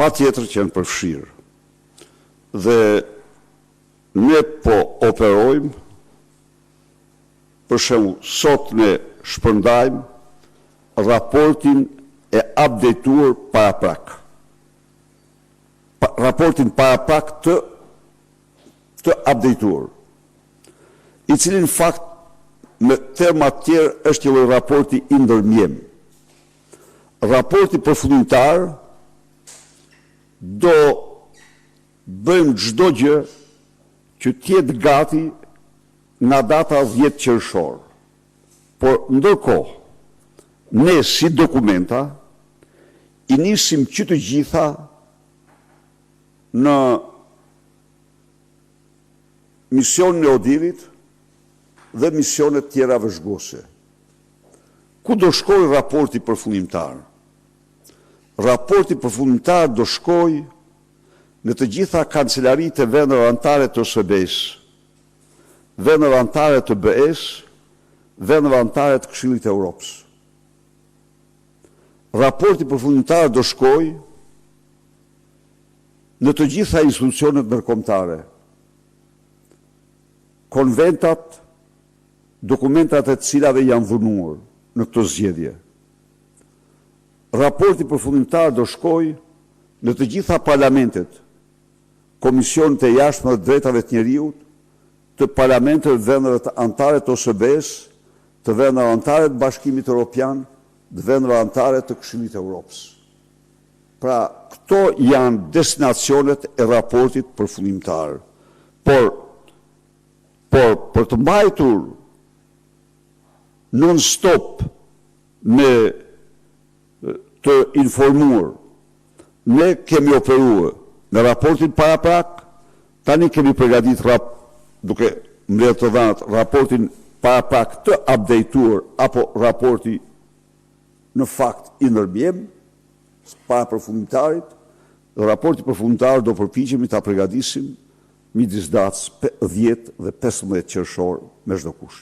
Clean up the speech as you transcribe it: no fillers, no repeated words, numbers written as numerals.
pa tjetër që janë përfshirë. Dhe ne po operojmë, për shembull, sot ne shpërndajmë raportin e updateuar paraprak. Raportin paraprak të updateuar, i cili në fakt me terma të tjerë është një raporti i ndërmjem. Raporti përfundimtar do bëjmë çdo gjë që t'jetë gati nga data 10 qershor. Por ndërkohë, ne si dokumenta i nisim që të gjitha në misionin e Odirit dhe misionet tjera vëzhgose. Ku do shkoj raporti përfundimtar? Raporti përfundimtar do shkoj në të gjitha kancelarit e vendeve anëtare të OSBE-s, vendeve anëtare të BE-s, vendeve anëtare të Këshillit të Evropës. Raporti përfundimtar do shkoj në të gjitha institucionet ndërkombëtare, konventat, dokumentat e cilave janë dhunuar në këtë zgjedhje. Raporti përfundimtar do shkoj në të gjitha parlamentet, komisionet e jashtme të drejtave të njeriut, të parlamentet të vendeve të anëtare të OSBE-s, të vendeve anëtare të Bashkimit Evropian, të vendeve anëtare të Këshillit të Evropës. Pra, këto janë destinacionet e raportit përfundimtar. Por për të mbajtur non-stop me të informuar, ne kemi operuar në raportin paraprak, tani kemi përgatit duke mbledhur të dhënat raportin paraprak të updateuar apo raporti në fakt i ndërmjem, para përfundimtarit, dhe raporti përfundimtar do përpiqemi ta përgatisim midis datës 10 dhe 15 qershor me çdo kusht.